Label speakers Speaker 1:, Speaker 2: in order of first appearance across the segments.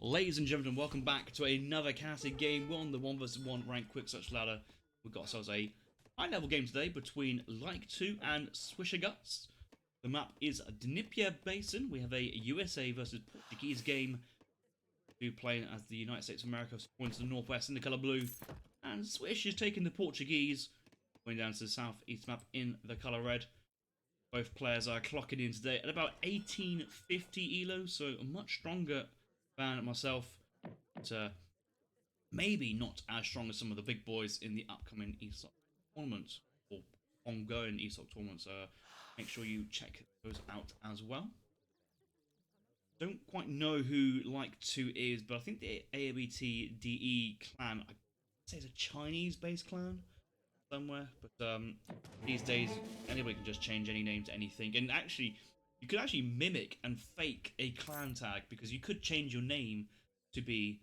Speaker 1: Ladies and gentlemen, welcome back to another casted game. We're on the 1 vs 1 ranked quick search ladder. We've got ourselves a high level game today between Liketwo and Swisherguts. The map is Dnieper Basin. We have a USA versus Portuguese game. We're playing as the United States of America, pointing to the northwest in the colour blue. And Swish is taking the Portuguese, going down to the southeast map in the colour red. Both players are clocking in today at about 1850 elo, so much stronger than myself, but maybe not as strong as some of the big boys in the upcoming ESOC tournament or ongoing ESOC tournaments. Make sure you check those out as well. Don't quite know who Liketwo is, but I think the AoE3 clan, I'd say it's a Chinese-based clan somewhere, but these days anybody can just change any name to anything, and actually you could actually mimic and fake a clan tag, because you could change your name to be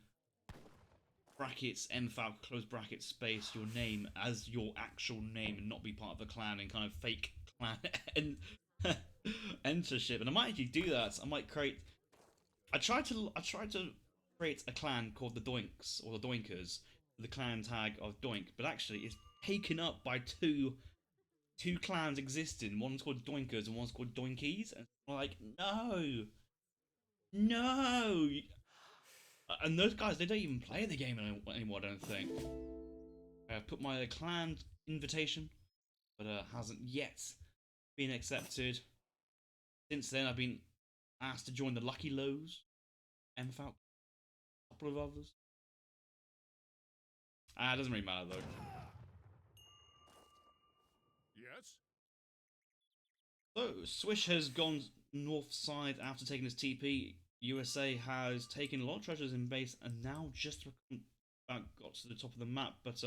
Speaker 1: brackets mfalc close brackets space your name as your actual name and not be part of the clan, and kind of fake clan and entership. And I might actually do that. I might create I tried to create a clan called the Doinks or the Doinkers, the clan tag of Doink, but actually it's taken up by two clans existing. One's called Doinkers and one's called Doinkies, and I'm like, no. And those guys, they don't even play the game anymore, I don't think. I put my clan invitation, but hasn't yet been accepted. Since then, I've been asked to join the Lucky Lows, MFAL, a couple of others. It doesn't really matter though.
Speaker 2: Yes?
Speaker 1: So, Swish has gone north side after taking his TP. USA has taken a lot of treasures in base and now just about got to the top of the map. But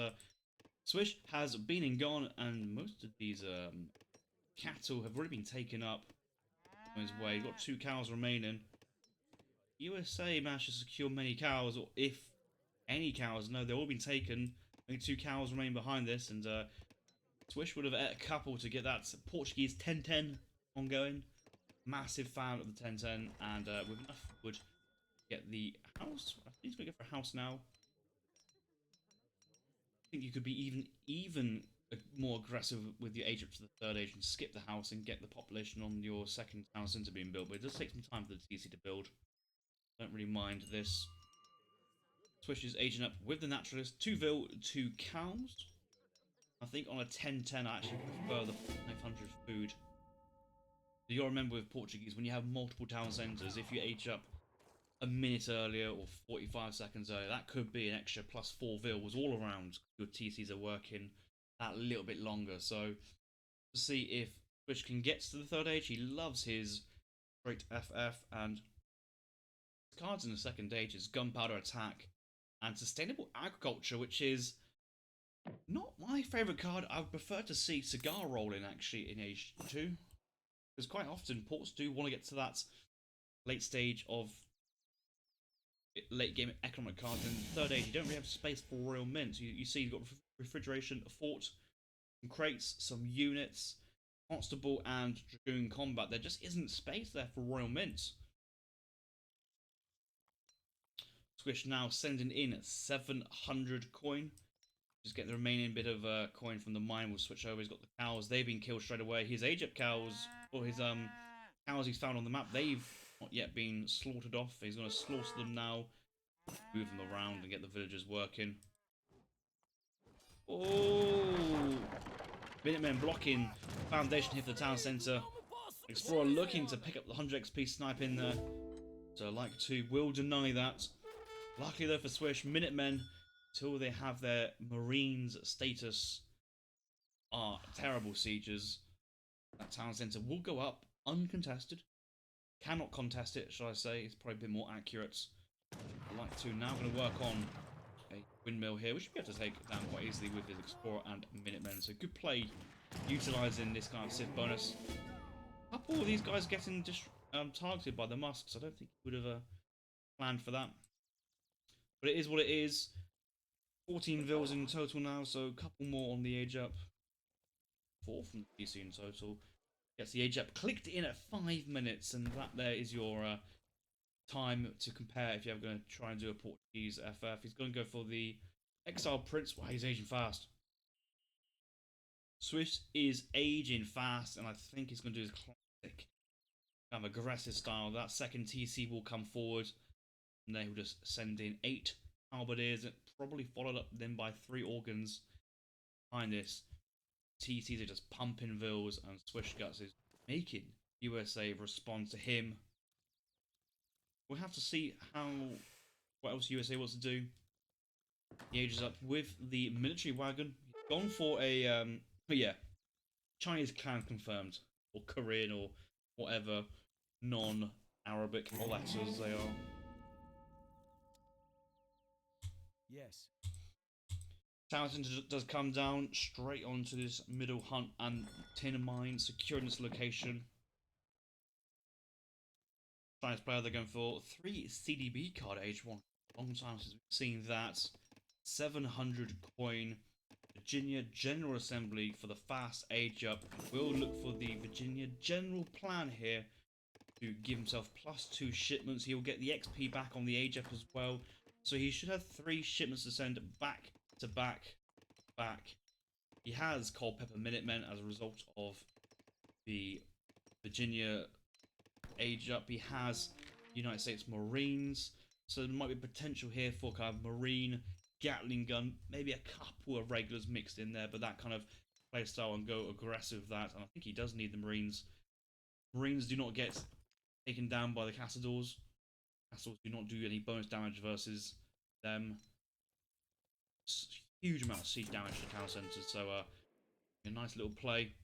Speaker 1: Swish has been and gone, and most of these cattle have already been taken up on his way. He's got 2 cows remaining. USA managed to secure many cows, or if any cows. No, they've all been taken. Only 2 cows remain behind this, and Swish would have ate a couple to get that Portuguese 10-10 ongoing. Massive fan of the 10-10, and with enough wood, get the house. I think he's going to go for a house now. I think you could be even more aggressive with your age up to the 3rd age and skip the house and get the population on your 2nd town centre being built. But it does take some time for the TC to build. Don't really mind this. Swish is aging up with the naturalist. 2 vil, 2 cows. I think on a 10-10 I actually prefer the 500 food. You gotta remember with Portuguese, when you have multiple town centres, if you age up a minute earlier or 45 seconds earlier, that could be an extra plus 4 vils all around. Your TCs are working that little bit longer. So to see if Swish can get to the 3rd age, he loves his great FF, and his cards in the 2nd age is gunpowder attack and sustainable agriculture, which is not my favourite card. I would prefer to see cigar rolling actually in age 2. Because quite often ports do want to get to that late stage of late game economic cards. In the 3rd age, you don't really have space for royal mints. You see, you've got refrigeration, a fort, some crates, some units, constable, and dragoon combat. There just isn't space there for royal mints. Swish now sending in 700 coin. Just get the remaining bit of coin from the mine. We'll switch over. He's got the cows. They've been killed straight away. His age up cows, or his cows he's found on the map, they've not yet been slaughtered off. He's going to slaughter them now, move them around and get the villagers working. Oh! Minutemen blocking foundation here for the town centre. Explorer looking to pick up the 100 XP snipe in there. So Liketwo will deny that. Luckily though for Swish, Minutemen, till they have their Marines status, are terrible sieges. That town centre will go up uncontested. Cannot contest it, shall I say. It's probably a bit more accurate. Liketwo now going to work on a windmill here. We should be able to take it down quite easily with his Explorer and Minutemen. So good play utilising this kind of Civ bonus. A couple of these guys getting just targeted by the musks. I don't think he would have planned for that. But it is what it is. 14 vils in total now, so a couple more on the age up. 4 from the PC in total. Gets the age up clicked in at 5 minutes, and that there is your time to compare if you're ever going to try and do a Portuguese FF. He's going to go for the Exile Prince. Wow, he's aging fast. Swish is aging fast, and I think he's going to do his classic kind of aggressive style. That second TC will come forward, and they will just send in 8 halberdiers, probably followed up then by 3 organs behind this. TCs are just pumping vills, and Swisherguts is making USA respond to him. We'll have to see what else USA wants to do. He ages up with the military wagon. He's gone for a yeah, Chinese clan confirmed, or Korean, or whatever non-Arabic letters they are.
Speaker 2: Yes.
Speaker 1: Townsend does come down straight onto this middle hunt and tin mine, securing this location. Chinese player, they're going for 3 CDB card age 1. Long time since we've seen that. 700 coin. Virginia General Assembly for the fast age up. We'll look for the Virginia General plan here to give himself +2 shipments. He'll get the XP back on the age up as well. So he should have 3 shipments to send back to back. He has Cold Pepper Minutemen as a result of the Virginia age up. He has United States Marines. So there might be potential here for kind of Marine Gatling gun, maybe a couple of regulars mixed in there, but that kind of play style and go aggressive with that. And I think he does need the Marines. Marines do not get taken down by the Cassadors. Cassadors do not do any bonus damage versus them. Huge amount of siege damage to town centers, so a nice little play.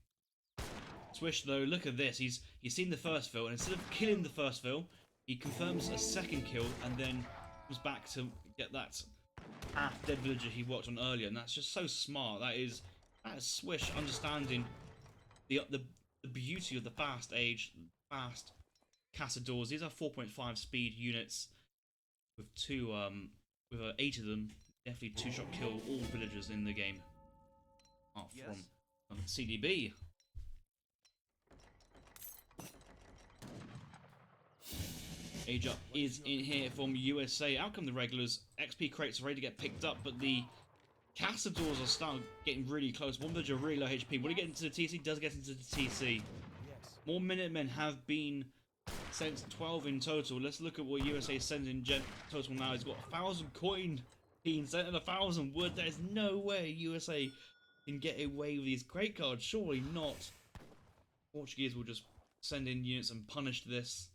Speaker 1: Swish though, look at this. He's seen the first fill, and instead of killing the first fill, he confirms a second kill and then comes back to get that half-dead villager he worked on earlier, and that's just so smart. That is Swish understanding the beauty of the fast Cassadors. These are 4.5 speed units with 8 of them. Definitely 2-shot kill all villagers in the game. Apart from CDB. Age up is in here from USA. Out come the regulars. XP crates are ready to get picked up, but the Cassadors are starting getting really close. One villager really low HP. Will he get into the TC? Does get into the TC. More Minutemen have been sent, 12 in total. Let's look at what USA sends in total now. He's got 1,000 coin being sent and 1,000 wood. There's no way USA can get away with these crate cards. Surely not. Portuguese will just send in units and punish this.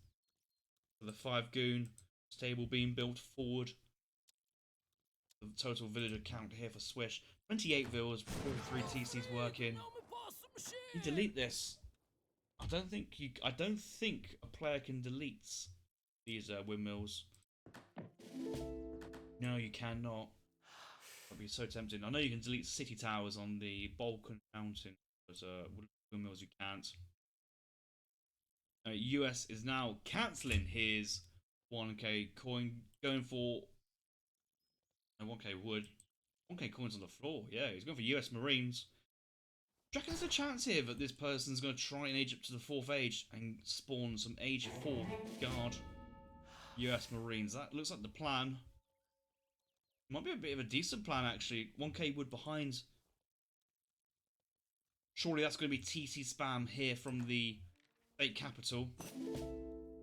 Speaker 1: For the 5 goon stable being built forward. The total villager count here for Swish: 28 vills, 43 TCs working. You delete this. I don't think a player can delete these windmills. No, you cannot. That'd be so tempting. I know you can delete city towers on the Balkan Mountain, but windmills you can't. US is now cancelling his 1k coin, going for 1k wood. 1k coins on the floor. Yeah, he's going for US Marines. Do you reckon there's a chance here that this person's going to try and age up to the 4th age and spawn some age 4 guard US Marines? That looks like the plan. Might be a bit of a decent plan, actually. 1k wood behind. Surely that's going to be TC spam here from the state capital.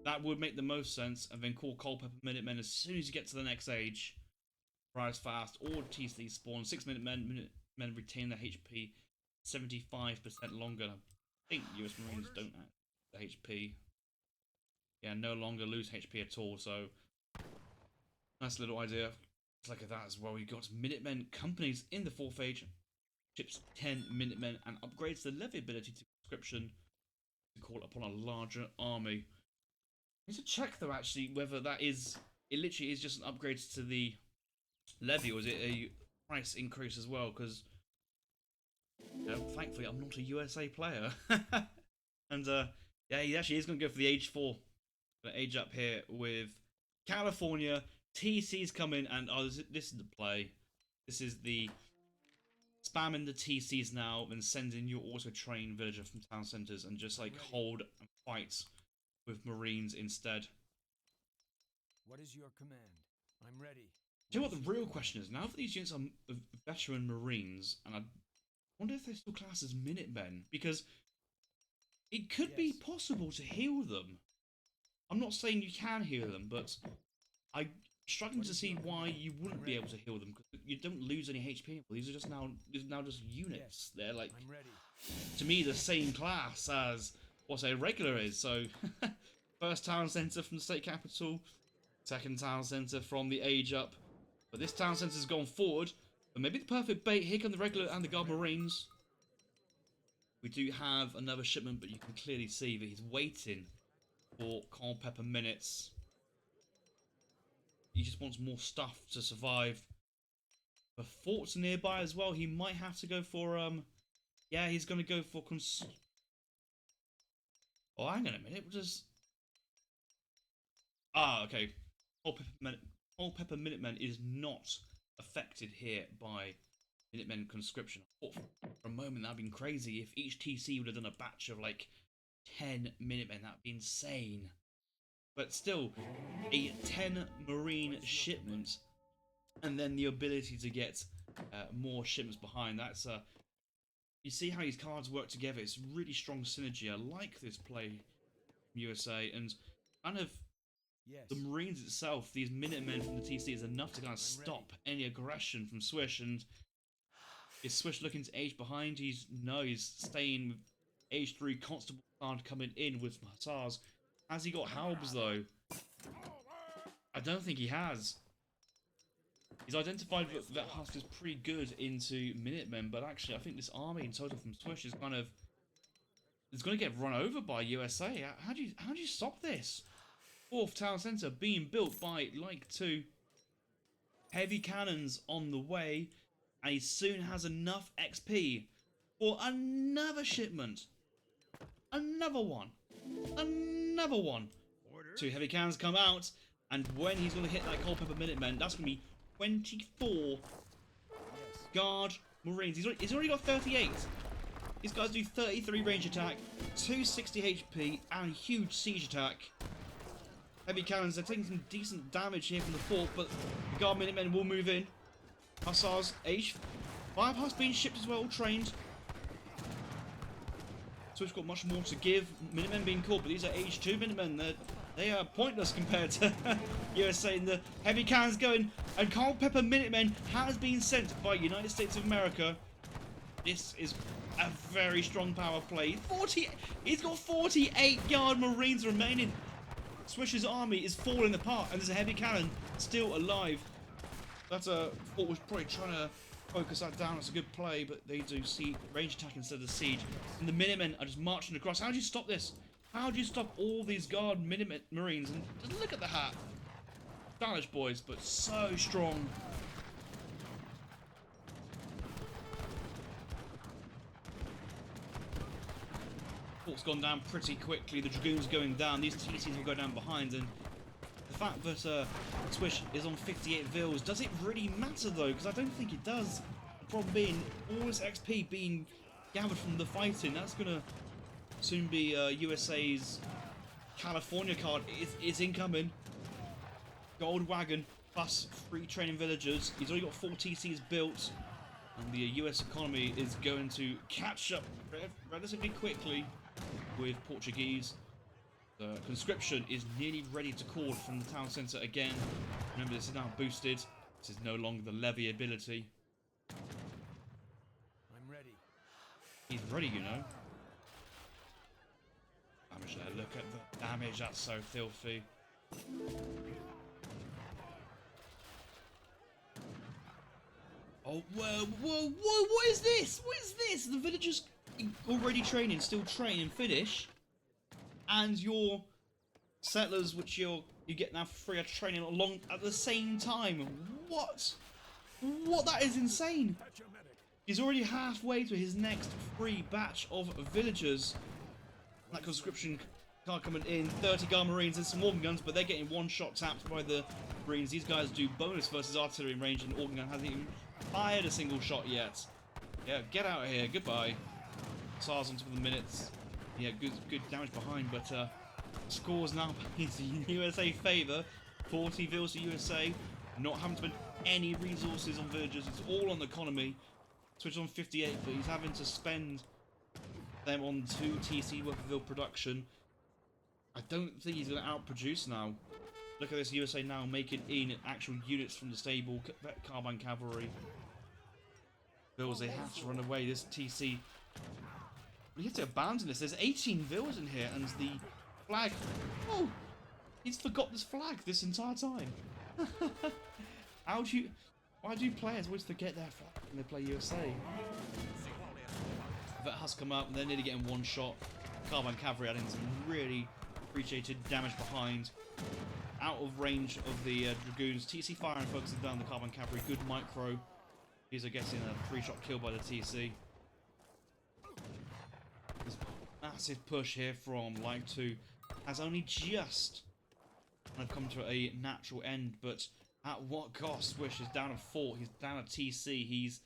Speaker 1: That would make the most sense, and then call Cold Pepper Minutemen as soon as you get to the next age. Rise fast, or TC spawn. 6 Minutemen retain their HP 75% longer. I think US Marines don't have the HP. Yeah, no longer lose HP at all, so nice little idea. Let's look at that as well. We've got Minutemen companies in the 4th age. Ships 10 Minutemen and upgrades the levy ability to conscription to call upon a larger army. I need to check though actually whether that is, it literally is just an upgrade to the levy, or is it a price increase as well? Because thankfully I'm not a USA player. And yeah, he actually is going to go for the age 4. Gonna age up here with California. TC's coming, and this is the play. This is the spamming the TCs now and sending your auto-train villager from town centers and just like hold and fight with Marines instead.
Speaker 2: What is your command? I'm ready.
Speaker 1: Do you know what the real question is? Now that these units are veteran Marines, and I wonder if they're still classed as Minutemen, because it could be possible to heal them. I'm not saying you can heal them, but I'm struggling to see why you wouldn't be able to heal them, because you don't lose any HP. These are just now just units. They're like,
Speaker 2: I'm ready.
Speaker 1: to me, the same class as what a regular is. So, first town centre from the state capital, second town centre from the age up. But this town centre's gone forward. But maybe the perfect bait. Here come the regular and the Guard Marines. We do have another shipment, but you can clearly see that he's waiting for cold pepper minutes. He just wants more stuff to survive. The forts are nearby as well. He might have to go for yeah, he's going to go for oh, hang on a minute. What does... Ah, okay. Whole Pepper Minutemen is not affected here by Minutemen conscription. I thought for a moment that would have been crazy if each TC would have done a batch of like 10 Minutemen. That would be insane. But still, a 10 Marine shipment, and then the ability to get more shipments behind. That's you see how these cards work together. It's really strong synergy. I like this play from USA, and kind of the Marines itself, these Minutemen from the TC, is enough to kind of stop any aggression from Swish. And is Swish looking to age behind? He's staying with age 3 Constable card coming in with Hussars. Has he got Halbs though? I don't think he has. He's identified that Husk is pretty good into Minutemen, but actually I think this army in total from Swish is kind of... it's going to get run over by USA. How do you stop this? 4th town centre being built by Liketwo. Heavy cannons on the way, and he soon has enough XP for another shipment. Another one. Another one. 2 heavy cannons come out, and when he's going to hit that Cold Pepper Minutemen, that's going to be 24 Guard Marines. He's already got 38. These guys do 33 range attack, 260 HP, and a huge siege attack. Heavy cannons are taking some decent damage here from the fort, but the Guard Minutemen will move in. Hussars, H. Firepass being shipped as well, trained. So we've got much more to give. Minutemen being called, but these are age 2 Minutemen. They are pointless compared to USA. And the heavy cannons going, and Cold Pepper Minutemen has been sent by United States of America. This is a very strong power play. He's got 48 Guard Marines remaining. Swish's army is falling apart, and there's a heavy cannon still alive. That's a fort was probably trying to focus that down. It's a good play, but they do see range attack instead of siege. And the Minutemen are just marching across. How do you stop this? How do you stop all these Guard Minutemen Marines? And just look at the hat. Stylish boys, but so strong. Fort's gone down pretty quickly. The Dragoons going down. These TCs will go down behind. And the fact that Swish is on 58 Vils, does it really matter though? Because I don't think it does. The problem being, all this XP being gathered from the fighting, that's going to soon be USA's California card. It's incoming. Gold wagon plus 3 training villagers. He's already got 4 TCs built. And the US economy is going to catch up relatively quickly with Portuguese. The conscription is nearly ready to call from the town centre again. Remember, this is now boosted. This is no longer the levy ability.
Speaker 2: I'm ready.
Speaker 1: He's ready, you know. Damage there. Look at the damage. That's so filthy. Oh, whoa, whoa, whoa, what is this? What is this? The villagers already training, still training, finish. And your settlers, which you get now for free, are training along at the same time. What? What? That is insane. He's already halfway to his next free batch of villagers. That conscription card coming in, 30 Guard Marines and some organ guns, but they're getting one-shot tapped by the Marines. These guys do bonus versus artillery range, and organ gun hasn't even fired a single shot yet. Yeah, get out of here. Goodbye. SARS on top of the minutes. Yeah, good damage behind, but scores now in the USA favour. 40 vills to USA, not having to spend any resources on villagers. It's all on the economy. Switch on 58, but he's having to spend them on 2 TC worth of vill production. I don't think he's going to outproduce now. Look at this, USA now making in actual units from the stable, carbine cavalry. Vills, they have to run away. This TC, we have to abandon this. There's 18 vills in here, and the flag. Oh, he's forgot this flag this entire time. Why do players always forget their flag when they play USA? That has come up, and they're nearly getting one shot. Carbine cavalry adding some really appreciated damage behind. Out of range of the dragoons. TC firing, focusing down the carbine cavalry. Good micro. These are getting a 3-shot kill by the TC. This massive push here from Liketwo has only just kind of come to a natural end, but at what cost? Swish is down a 4. He's down a TC. He's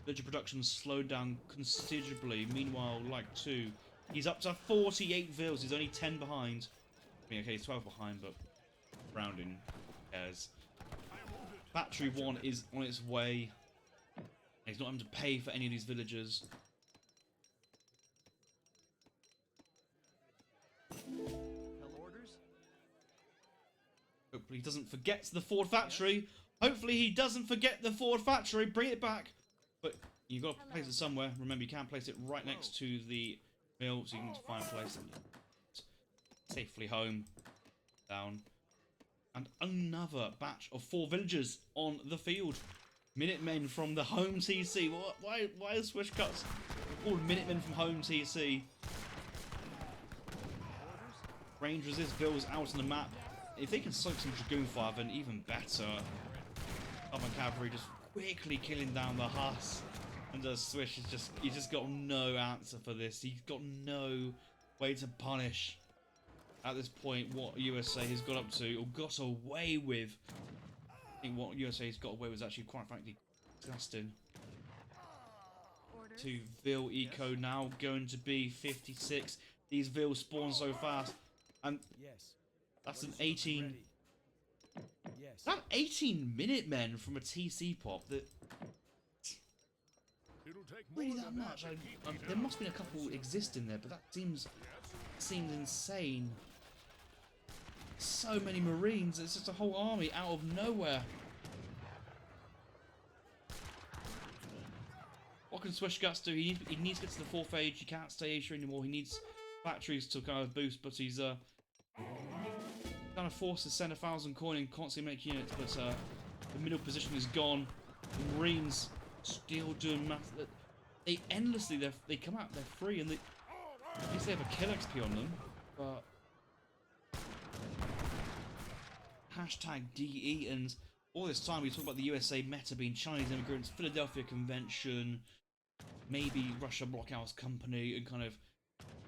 Speaker 1: villager production slowed down considerably. Meanwhile, Liketwo, he's up to 48 vills. He's only 10 behind. I mean, okay, he's 12 behind, but rounding cares. Factory 1 is on its way. He's not having to pay for any of these villagers. Hopefully he doesn't forget the Ford factory. Hopefully he doesn't forget the Ford factory. Bring it back. But you've got to place it somewhere. Remember, you can't place it right next to the mill, so you need to find a place safely home. Down. And another batch of 4 villagers on the field. Minutemen from the home TC. Why are Swisherguts called Minutemen from home TC? Range resist vills out on the map. If they can soak some dragoon fire, then even better. Carbine cavalry just quickly killing down the Huss. And Swish is he's just got no answer for this. He's got no way to punish at this point what USA has got up to or got away with. I think what USA has got away with is actually quite frankly disgusting. To Vill eco now going to be 56. These Vills spawn so fast, and that's an 18. That 18 Minutemen from a TC pop that really that much. There must have been a couple existing there, but that seems insane. So many Marines, it's just a whole army out of nowhere. What can Swisherguts do? He needs to get to the 4th age. He can't stay Asia anymore. He needs factories to kind of boost, but he's kind of forced to send 1,000 coin and constantly make units, but the middle position is gone. The Marines still doing math. They endlessly, they come out, they're free, and at least they have a kill XP on them, but hashtag DE, and all this time we talk about the USA meta being Chinese immigrants, Philadelphia Convention, maybe Russia Blockhouse Company, and kind of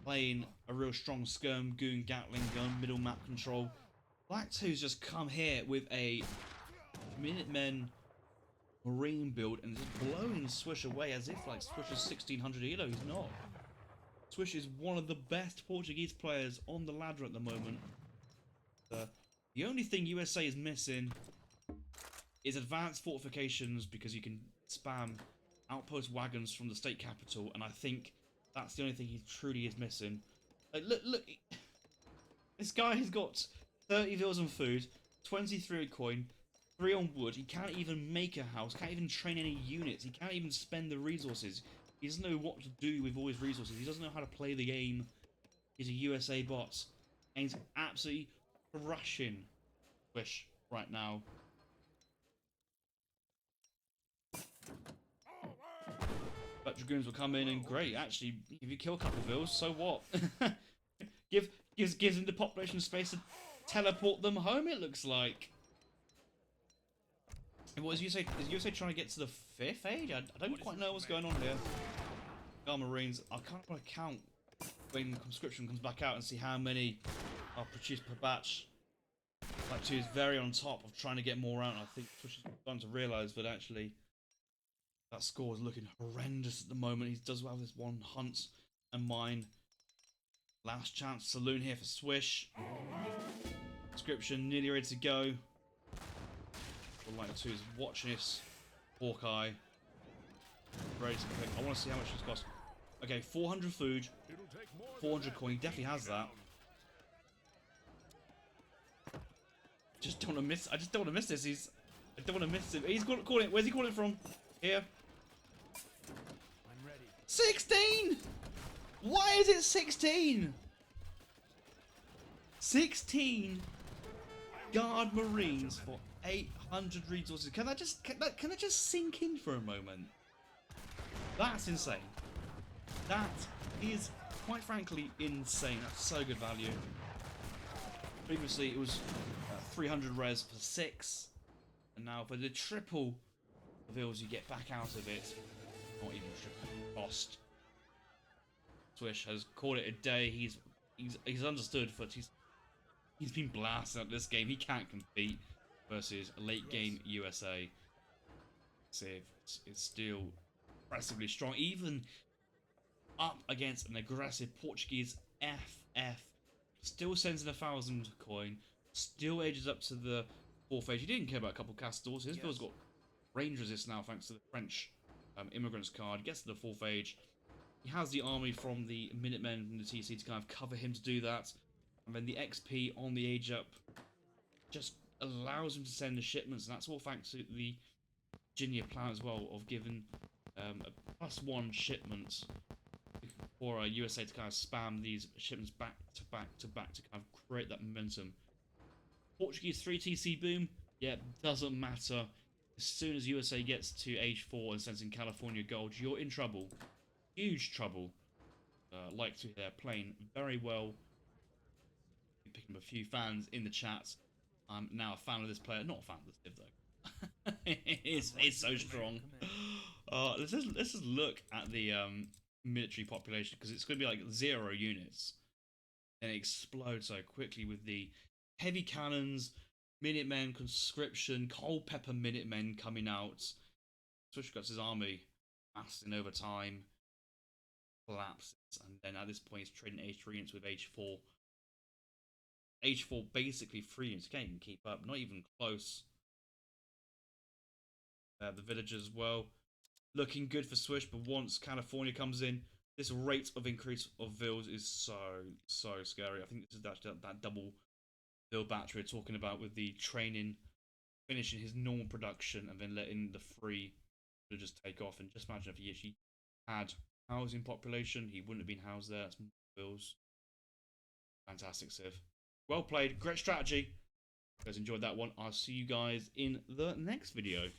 Speaker 1: playing a real strong skirm, goon, Gatling gun, middle map control. Liketwo's just come here with a Minutemen Marine build and just blowing Swish away as if like Swish is 1600 elo. He's not. Swish is one of the best Portuguese players on the ladder at the moment. The only thing USA is missing is advanced fortifications, because you can spam outpost wagons from the state capital, and I think that's the only thing he truly is missing. Like, look, this guy has got 30 vills on food, 23 coin, 3 on wood. He can't even make a house, can't even train any units, he can't even spend the resources. He doesn't know what to do with all his resources, he doesn't know how to play the game. He's a USA bot, and he's absolutely crushing Swish right now. But dragoons will come in and great, actually, if you kill a couple of vills, so what? gives them the population space to teleport them home, it looks like. And what is USA trying to get to the 5th age? I don't quite know what's going on here. Our Marines, I kind of want to count when conscription comes back out and see how many are produced per batch. Liketwo is very on top of trying to get more out, and I think Twitch is starting to realise that actually that score is looking horrendous at the moment. He does have this one hunt and mine. Last chance saloon here for Swish. Description nearly ready to go. Liketwo is watching this. Hawkeye. Ready to click. I want to see how much this costs. Okay, 400 food. 400 coin. He definitely has that. Just don't want to miss. I just don't want to miss this. I don't want to miss him. He's calling it. Where's he calling it from? Here.
Speaker 2: I'm ready.
Speaker 1: 16! Why is it 16? 16 guard marines for 800 resources. Can that just sink in for a moment? That's insane. That is quite frankly insane. That's so good value. Previously it was 300 res for 6, and now for the triple vills you get back out of it. Not even triple cost. Swish has called it a day. He's understood, but he's been blasted at this game. He can't compete versus late game USA. Civ is still impressively strong, even up against an aggressive Portuguese FF. Still sends in 1,000 coin. Still edges up to the 4th age. He didn't care about a couple castles. His bill's got range resist now thanks to the French immigrants card. Gets to the 4th age. He has the army from the Minutemen and the TC to kind of cover him to do that. And then the XP on the age up just allows him to send the shipments. And that's all thanks to the Virginia plan as well of giving a +1 shipment for USA to kind of spam these shipments back to back to back to kind of create that momentum. Portuguese 3 TC boom, yeah, doesn't matter. As soon as USA gets to age 4 and sends in California gold, you're in trouble. Huge trouble. Liketwo there playing very well. Picking up a few fans in the chat. I'm now a fan of this player. Not a fan of this div though. it's so strong. Let's just look at the military population, because it's going to be like 0 units. And it explodes so quickly with the heavy cannons, Minutemen, conscription, Culpeper Minutemen coming out. Swisherguts' army massing over time, collapses, and then at this point it's trading H3 units with H4. H4 basically 3 units, can't even keep up, not even close. The villagers as well, looking good for Swish, but once California comes in, this rate of increase of vills is so scary. I think this is that double vill batch we're talking about, with the training finishing his normal production and then letting the free villagers take off. And just imagine if he actually had housing population, he wouldn't have been housed there. That's more vills. Fantastic Civ. Well played, great strategy. You guys enjoyed that one. I'll see you guys in the next video.